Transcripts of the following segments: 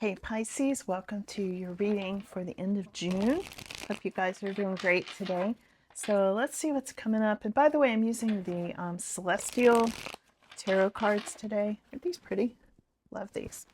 Hey Pisces, welcome to your reading for the end of June. Hope you guys are doing great today. So let's see what's coming up. And by the way, I'm using the Celestial Tarot cards today. Aren't these pretty? Love these.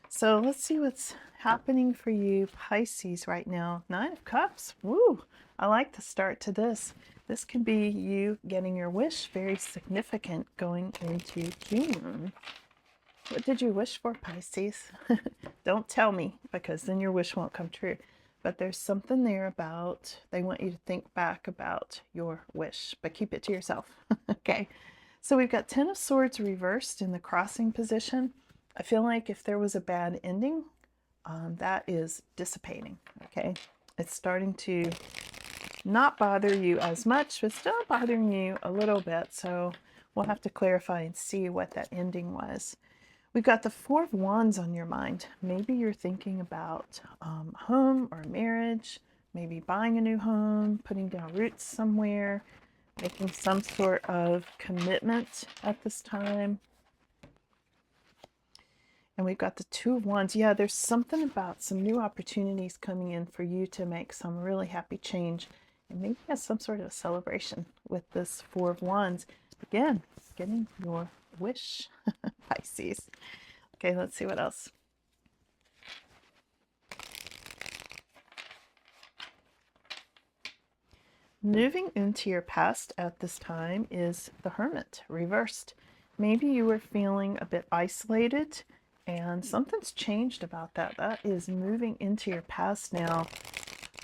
So let's see what's happening for you Pisces right now. 9 of Cups. Woo! I like the start to this. This could be you getting your wish, very significant going into June. What did you wish for, Pisces? Don't tell me, because then your wish won't come true. But there's something there about, they want you to think back about your wish, but keep it to yourself. Okay. So we've got 10 of Swords reversed in the crossing position. I feel like if there was a bad ending, that is dissipating. Okay. It's starting to not bother you as much, but still bothering you a little bit. So we'll have to clarify and see what that ending was. We've got the Four of Wands on your mind. Maybe you're thinking about home or marriage, maybe buying a new home, putting down roots somewhere, making some sort of commitment at this time. And we've got the Two of Wands. Yeah, there's something about some new opportunities coming in for you to make some really happy change. And maybe have some sort of a celebration with this Four of Wands. Again, getting your wish, Pisces. Okay, let's see what else. Moving into your past at this time is the Hermit reversed. Maybe you were feeling a bit isolated and something's changed about that. That is moving into your past now.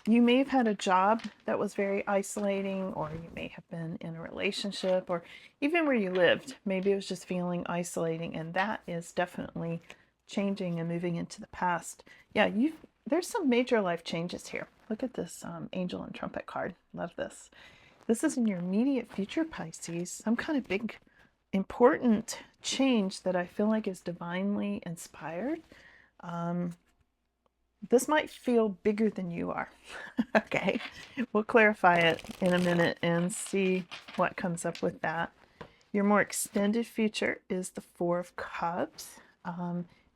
You may have had a job that was very isolating, or you may have been in a relationship, or even where you lived. Maybe it was just feeling isolating, and that is definitely changing and moving into the past. Yeah, there's some major life changes here. Look at this Angel and Trumpet card. Love this. This is in your immediate future, Pisces. Some kind of big, important change that I feel like is divinely inspired. This might feel bigger than you are. Okay, we'll clarify it in a minute and see what comes up with that. Your more extended future is the Four of Cups.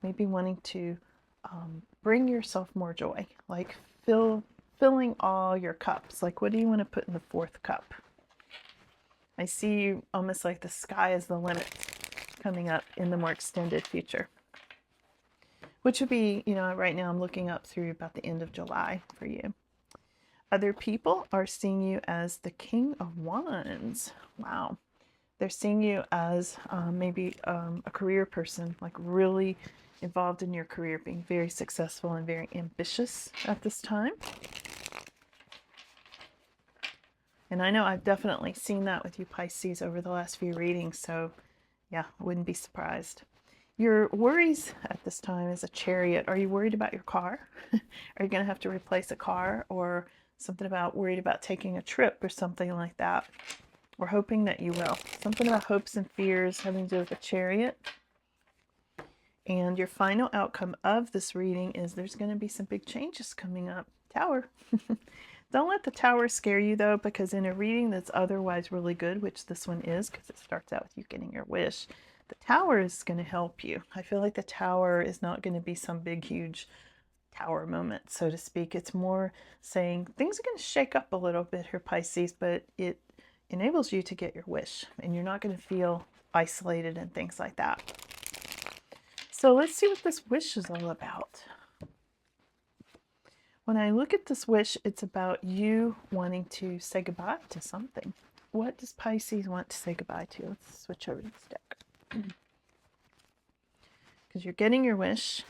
Maybe wanting to bring yourself more joy, like filling all your cups. Like, what do you want to put in the fourth cup? I see you almost like the sky is the limit coming up in the more extended future. Which would be, right now I'm looking up through about the end of July for you. Other people are seeing you as the King of Wands. Wow. They're seeing you as maybe a career person, like really involved in your career, being very successful and very ambitious at this time. And I know I've definitely seen that with you, Pisces, over the last few readings. So yeah, I wouldn't be surprised. Your worries at this time is a Chariot. Are you worried about your car? Are you going to have to replace a car, or something about worried about taking a trip or something like that? We're hoping that you will. Something about hopes and fears having to do with a Chariot. And your final outcome of this reading is there's going to be some big changes coming up. Tower. Don't let the Tower scare you, though, because in a reading that's otherwise really good, which this one is because it starts out with you getting your wish, the Tower is going to help you. I feel like the Tower is not going to be some big, huge tower moment, so to speak. It's more saying things are going to shake up a little bit here, Pisces, but it enables you to get your wish, and you're not going to feel isolated and things like that. So let's see what this wish is all about. When I look at this wish, it's about you wanting to say goodbye to something. What does Pisces want to say goodbye to? Let's switch over to this deck. Because you're getting your wish.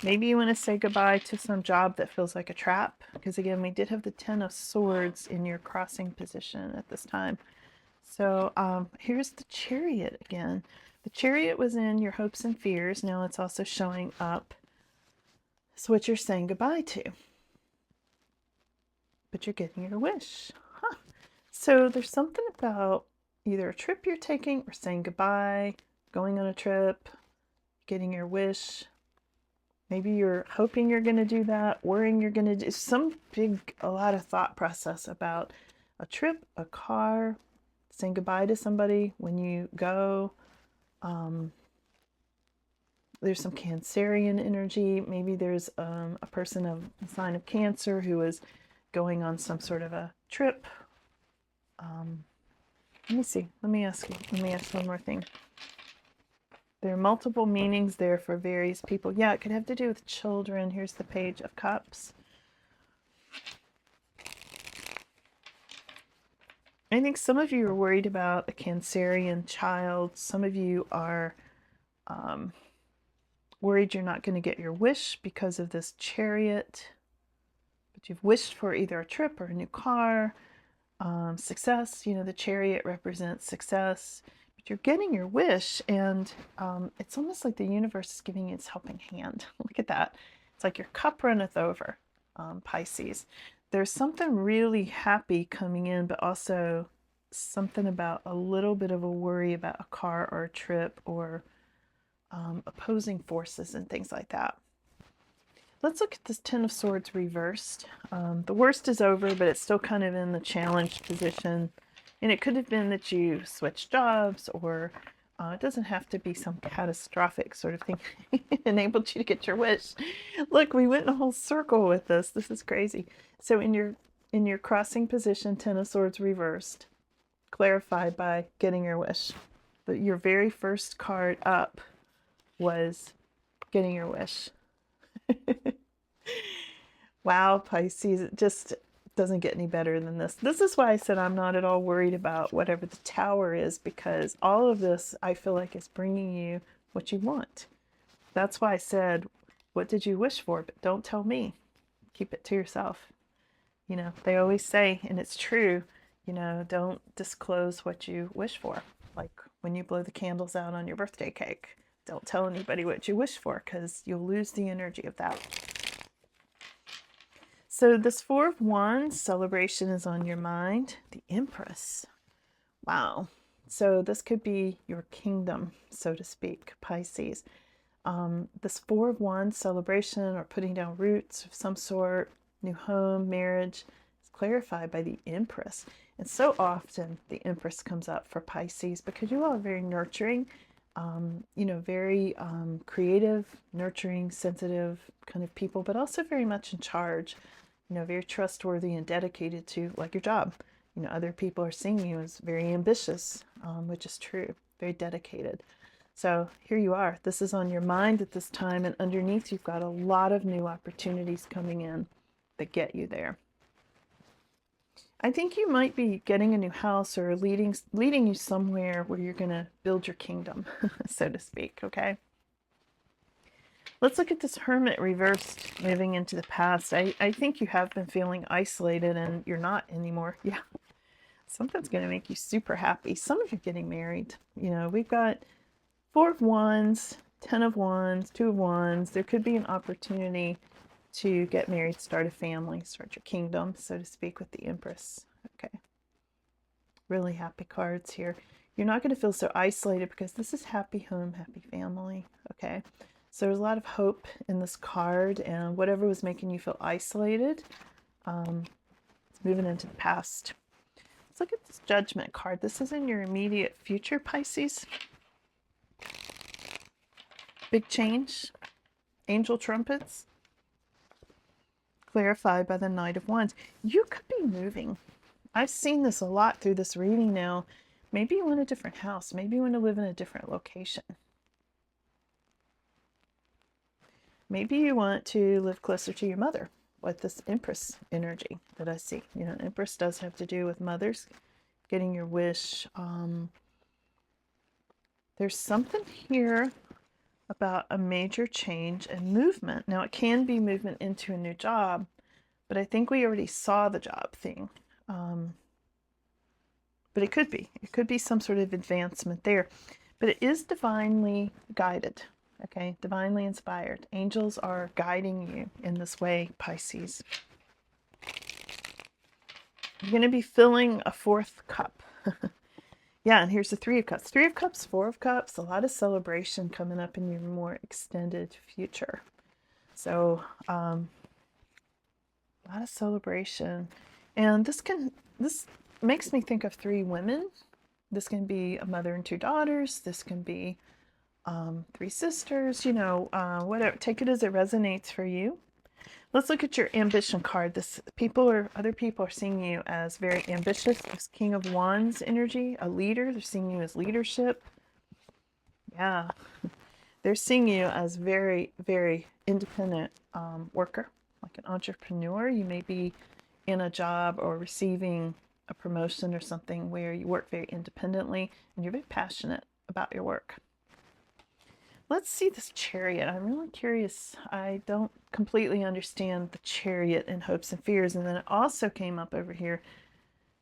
Maybe you want to say goodbye to some job that feels like a trap. Because again, we did have the Ten of Swords in your crossing position at this time. So here's the Chariot again. The Chariot was in your hopes and fears. Now it's also showing up. So what you're saying goodbye to. But you're getting your wish. Huh. So there's something about either a trip you're taking or saying goodbye, going on a trip, getting your wish. Maybe you're hoping you're going to do that, worrying you're going to do a lot of thought process about a trip, a car, saying goodbye to somebody when you go. there's some Cancerian energy. Maybe there's a person of a sign of Cancer who is going on some sort of a trip. Let me see. Let me ask one more thing. There are multiple meanings there for various people. Yeah, it could have to do with children. Here's the Page of Cups. I think some of you are worried about a Cancerian child. Some of you are worried you're not going to get your wish because of this Chariot. But you've wished for either a trip or a new car, success. You know, the Chariot represents success. But you're getting your wish, and it's almost like the universe is giving you its helping hand. Look at that. It's like your cup runneth over, Pisces. There's something really happy coming in, but also something about a little bit of a worry about a car or a trip or opposing forces and things like that. Let's look at this Ten of Swords reversed. The worst is over, but it's still kind of in the challenged position. And it could have been that you switched jobs, or it doesn't have to be some catastrophic sort of thing enabled you to get your wish. Look, we went in a whole circle with this. This is crazy. So in your crossing position, Ten of Swords reversed, clarified by getting your wish. But your very first card up was getting your wish. Wow, Pisces, it just doesn't get any better than this. This is why I said I'm not at all worried about whatever the Tower is, because all of this I feel like is bringing you what you want. That's why I said, what did you wish for? But don't tell me. Keep it to yourself. You know, they always say, and it's true, you know, don't disclose what you wish for. Like when you blow the candles out on your birthday cake, don't tell anybody what you wish for, because you'll lose the energy of that. So this Four of Wands celebration is on your mind. The Empress. Wow. So this could be your kingdom, so to speak, Pisces. This Four of Wands celebration, or putting down roots of some sort, new home, marriage, is clarified by the Empress. And so often the Empress comes up for Pisces because you all are very nurturing, you know, very creative, nurturing, sensitive kind of people, but also very much in charge, you know, very trustworthy and dedicated to, like, your job. You know, other people are seeing you as very ambitious, which is true, very dedicated. So here you are. This is on your mind at this time, and underneath you've got a lot of new opportunities coming in that get you there. I think you might be getting a new house, or leading you somewhere where you're going to build your kingdom, so to speak, okay? Let's look at this Hermit reversed, moving into the past. I think you have been feeling isolated, and you're not anymore. Yeah. Something's going to make you super happy. Some of you are getting married. You know, we've got Four of Wands, Ten of Wands, Two of Wands. There could be an opportunity to get married, start a family, start your kingdom, so to speak, with the Empress. Okay. Really happy cards here. You're not going to feel so isolated because this is happy home, happy family. Okay. So there's a lot of hope in this card, and whatever was making you feel isolated, it's moving into the past. Let's look at this Judgment card. This is in your immediate future, Pisces. Big change. Angel trumpets. Clarified by the Knight of Wands. You could be moving. I've seen this a lot through this reading now. Maybe you want a different house. Maybe you want to live in a different location. Maybe you want to live closer to your mother with this Empress energy that I see. You know, Empress does have to do with mothers, getting your wish. There's something here about a major change and movement. Now, it can be movement into a new job, but I think we already saw the job thing. But it could be some sort of advancement there. But it is divinely guided, okay? Divinely inspired. Angels are guiding you in this way, Pisces. You're going to be filling a fourth cup. Yeah, and here's the Three of Cups. Three of Cups, Four of Cups, a lot of celebration coming up in your more extended future. So, a lot of celebration. And this makes me think of three women. This can be a mother and two daughters. This can be Three sisters, you know, whatever. Take it as it resonates for you. Let's look at your ambition card. Other people are seeing you as very ambitious. This King of Wands energy, a leader. They're seeing you as leadership. Yeah, they're seeing you as very, very independent worker, like an entrepreneur. You may be in a job or receiving a promotion or something where you work very independently and you're very passionate about your work. Let's see this Chariot. I'm really curious. I don't completely understand the Chariot in hopes and fears. And then it also came up over here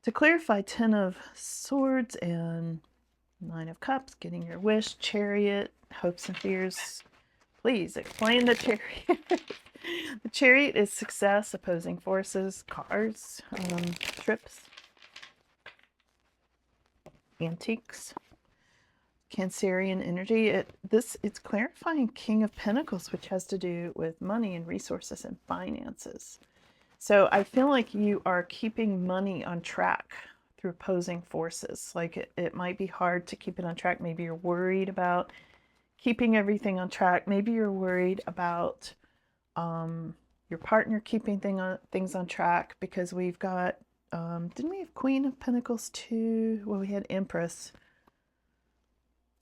to clarify 10 of Swords and 9 of Cups, getting your wish, Chariot, hopes and fears. Please explain the Chariot. The Chariot is success, opposing forces, cars, trips, antiques. Cancerian energy. It's clarifying King of Pentacles, which has to do with money and resources and finances. So I feel like you are keeping money on track through opposing forces. Like it might be hard to keep it on track. Maybe you're worried about keeping everything on track. Maybe you're worried about your partner keeping things on track, because we've got, didn't we have Queen of Pentacles too? Well, we had Empress.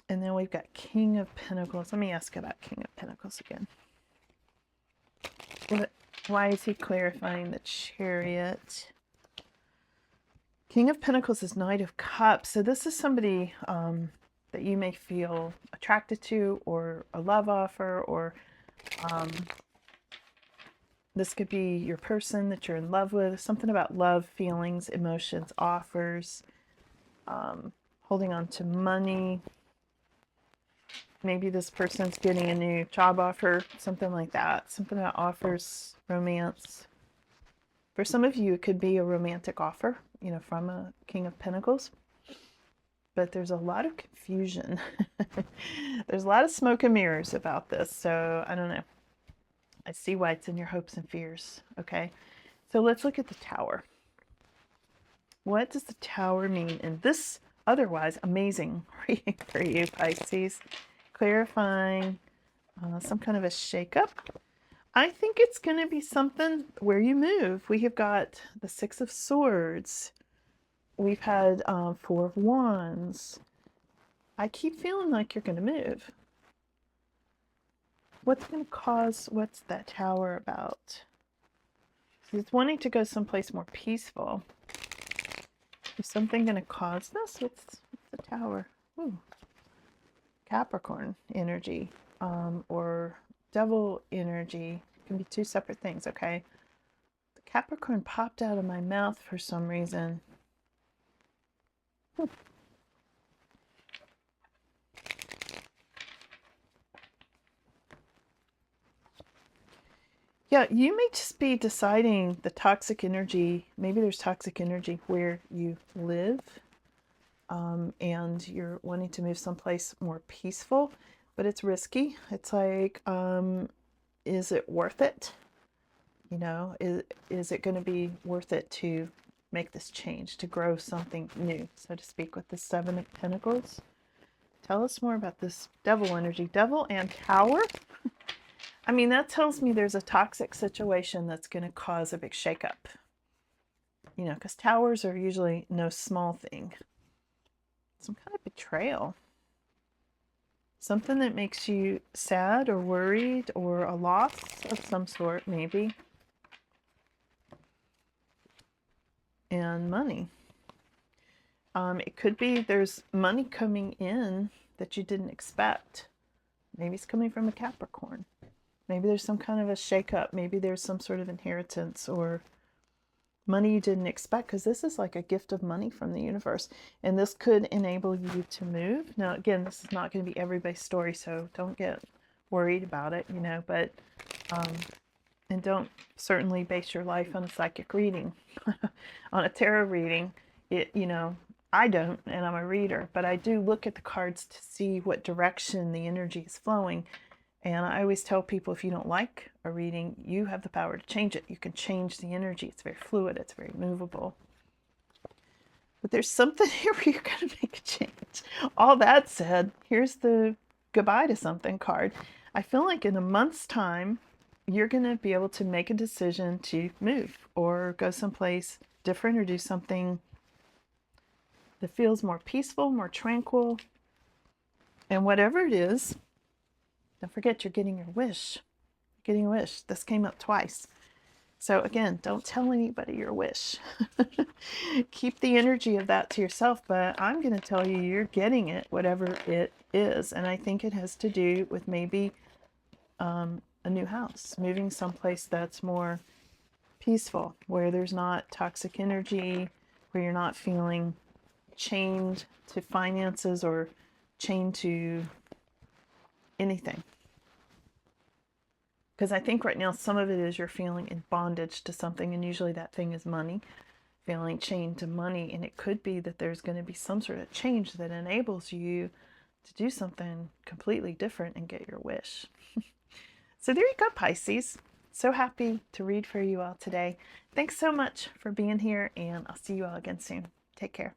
And then we've got King of Pentacles. Let me ask about King of Pentacles again. Why is he clarifying the Chariot? King of Pentacles is Knight of Cups. So this is somebody that you may feel attracted to, or a love offer, or this could be your person that you're in love with. Something about love, feelings, emotions, offers, holding on to money. Maybe this person's getting a new job offer, something like that. Something about offers, romance. For some of you, it could be a romantic offer, you know, from a King of Pentacles. But there's a lot of confusion. There's a lot of smoke and mirrors about this. So I don't know. I see why it's in your hopes and fears. Okay. So let's look at the Tower. What does the Tower mean in this otherwise amazing reading for you, Pisces? Clarifying some kind of a shakeup. I think it's going to be something where you move. We have got the Six of Swords. We've had 4 of Wands. I keep feeling like you're going to move. What's going to cause, what's that Tower about? He's wanting to go someplace more peaceful. Is something going to cause this? What's the Tower? Ooh. Capricorn energy, or Devil energy. It can be two separate things, okay? The Capricorn popped out of my mouth for some reason. Yeah, you may just be deciding the toxic energy. Maybe there's toxic energy where you live, and you're wanting to move someplace more peaceful, but it's risky. It's like, is it worth it? You know, is it going to be worth it to make this change, to grow something new, so to speak, with the Seven of Pentacles? Tell us more about this Devil energy. Devil and Tower. I mean, that tells me there's a toxic situation that's going to cause a big shakeup. You know, because towers are usually no small thing. Some kind of betrayal. Something that makes you sad or worried, or a loss of some sort, maybe. And money. It could be there's money coming in that you didn't expect. Maybe it's coming from a Capricorn. Maybe there's some kind of a shakeup. Maybe there's some sort of inheritance or money you didn't expect, because this is like a gift of money from the universe. And this could enable you to move. Now, again, this is not going to be everybody's story, so don't get worried about it, you know, but, and don't certainly base your life on a psychic reading, on a tarot reading. You know, I don't, and I'm a reader, but I do look at the cards to see what direction the energy is flowing. And I always tell people, if you don't like a reading, you have the power to change it. You can change the energy. It's very fluid. It's very movable. But there's something here where you're going to make a change. All that said, here's the goodbye to something card. I feel like in a month's time, you're going to be able to make a decision to move or go someplace different or do something that feels more peaceful, more tranquil. And whatever it is, don't forget you're getting your wish. You're getting a wish. This came up twice. So again, don't tell anybody your wish. Keep the energy of that to yourself, but I'm going to tell you you're getting it, whatever it is. And I think it has to do with maybe a new house, moving someplace that's more peaceful, where there's not toxic energy, where you're not feeling chained to finances or chained to anything. Because I think right now some of it is you're feeling in bondage to something, and usually that thing is money, feeling chained to money. And it could be that there's going to be some sort of change that enables you to do something completely different and get your wish. So there you go, Pisces. So happy to read for you all today. Thanks so much for being here, and I'll see you all again soon. Take care.